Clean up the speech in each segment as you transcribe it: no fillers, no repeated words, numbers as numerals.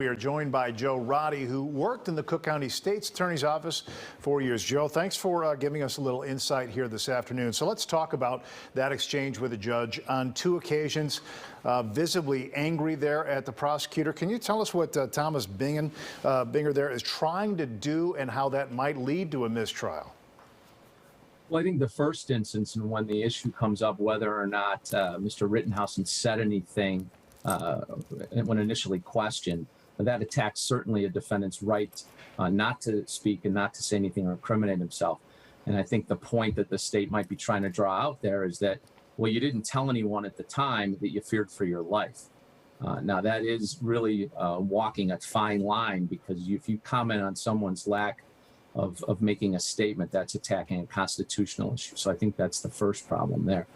We are joined by Joe Roddy, who worked in the Cook County State's Attorney's Office for years. Joe, thanks for giving us a little insight here this afternoon. So let's talk about that exchange with the judge on two occasions, visibly angry there at the prosecutor. Can you tell us what Thomas Binger there is trying to do and how that might lead to a mistrial? Well, I think the first instance, and when the issue comes up whether or not Mr. Rittenhouse said anything when initially questioned, that attacks certainly a defendant's right not to speak and not to say anything or incriminate himself. And I think the point that the state might be trying to draw out there is that, well, you didn't tell anyone at the time that you feared for your life. Now, that is really walking a fine line, because if you comment on someone's lack of making a statement, that's attacking a constitutional issue. So I think that's the first problem there.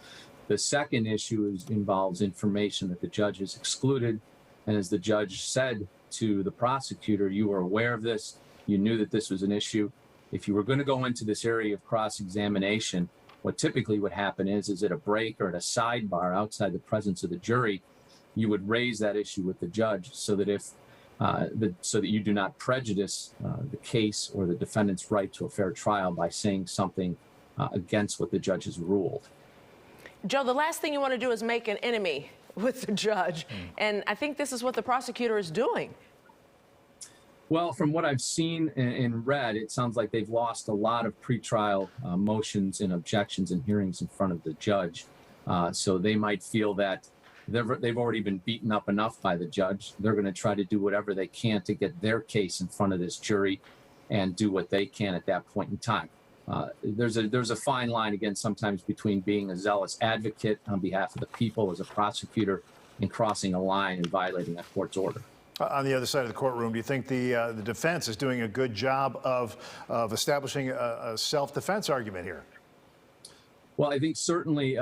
The second issue involves information that the judge has excluded. And as the judge said to the prosecutor, you were aware of this, you knew that this was an issue. If you were going to go into this area of cross-examination, what typically would happen is at a break or at a sidebar outside the presence of the jury, you would raise that issue with the judge so that so that you do not prejudice the case or the defendant's right to a fair trial by saying something against what the judge has ruled. Joe, the last thing you want to do is make an enemy with the judge. And I think this is what the prosecutor is doing. Well, from what I've seen and read, it sounds like they've lost a lot of pretrial motions and objections and hearings in front of the judge. So they might feel that they've already been beaten up enough by the judge. They're going to try to do whatever they can to get their case in front of this jury and do what they can at that point in time. There's a fine line, again, sometimes between being a zealous advocate on behalf of the people as a prosecutor and crossing a line and violating a court's order. On the other side of the courtroom, do you think the defense is doing a good job of establishing a self-defense argument here? Well, I think certainly,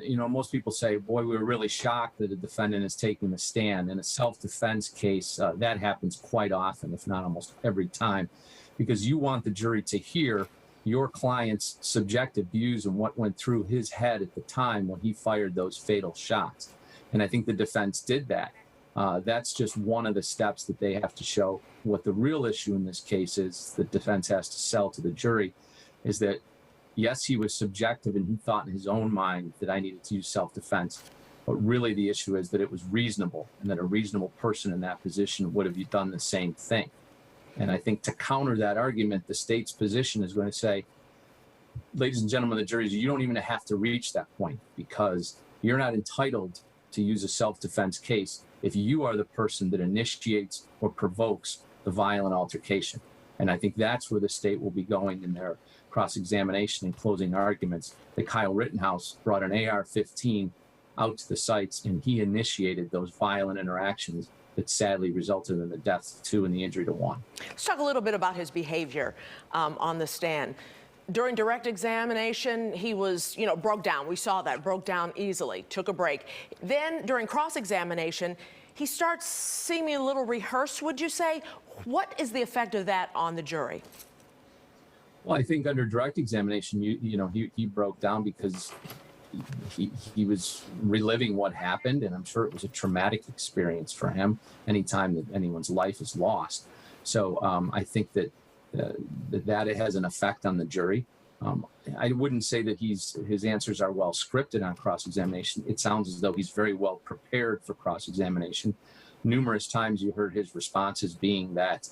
most people say, boy, we were really shocked that a defendant is taking the stand. In a self-defense case, that happens quite often, if not almost every time, because you want the jury to hear your client's subjective views and what went through his head at the time when he fired those fatal shots. And I think the defense did that. That's just one of the steps that they have to show. What the real issue in this case is the defense has to sell to the jury is that, yes, he was subjective and he thought in his own mind that I needed to use self-defense. But really the issue is that it was reasonable and that a reasonable person in that position would have done the same thing. And I think to counter that argument, the state's position is going to say, ladies and gentlemen of the jury, you don't even have to reach that point, because you're not entitled to use a self-defense case if you are the person that initiates or provokes the violent altercation. And I think that's where the state will be going in their cross-examination and closing arguments, that Kyle Rittenhouse brought an AR-15 out to the sites and he initiated those violent interactions that sadly resulted in the deaths of 2 and the injury to 1. Let's talk a little bit about his behavior on the stand. During direct examination, he was, broke down. We saw that, broke down easily, took a break. Then during cross-examination, he starts seeming a little rehearsed, would you say? What is the effect of that on the jury? Well, I think under direct examination, he broke down because he was reliving what happened, and I'm sure it was a traumatic experience for him anytime that anyone's life is lost. So I think that that has an effect on the jury. I wouldn't say that his answers are well scripted on cross-examination. It sounds as though he's very well prepared for cross-examination. Numerous times you heard his responses being that,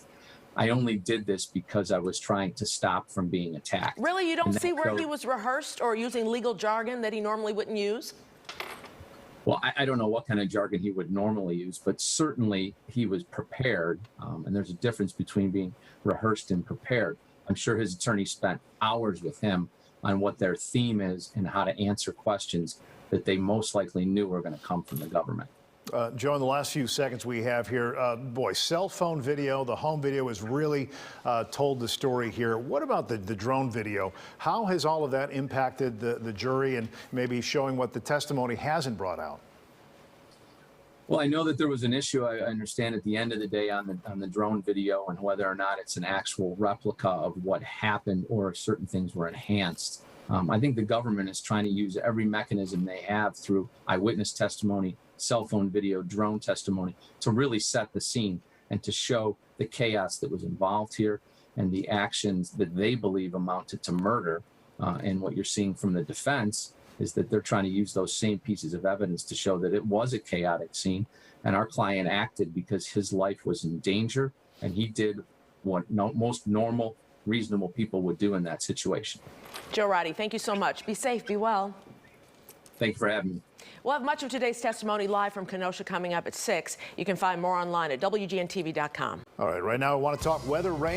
I only did this because I was trying to stop from being attacked. Really? You don't see where he was rehearsed or using legal jargon that he normally wouldn't use? Well, I don't know what kind of jargon he would normally use, but certainly he was prepared. And there's a difference between being rehearsed and prepared. I'm sure his attorney spent hours with him on what their theme is and how to answer questions that they most likely knew were going to come from the government. Joe, in the last few seconds we have here, boy, cell phone video, the home video has really told the story here. What about the drone video? How has all of that impacted the jury and maybe showing what the testimony hasn't brought out? Well, I know that there was an issue, I understand, at the end of the day on the drone video and whether or not it's an actual replica of what happened or certain things were enhanced. I think the government is trying to use every mechanism they have through eyewitness testimony, cell phone video, drone testimony to really set the scene. and to show the chaos that was involved here and the actions that they believe amounted to murder. And what you're seeing from the defense is that they're trying to use those same pieces of evidence to show that it was a chaotic scene, and our client acted because his life was in danger, and he did what most normal, reasonable people would do in that situation. Joe Roddy, thank you so much. Be safe, be well. Thank you for having me. We'll have much of today's testimony live from Kenosha coming up at 6. You can find more online at WGNTV.com. All right, right now I want to talk weather, rain.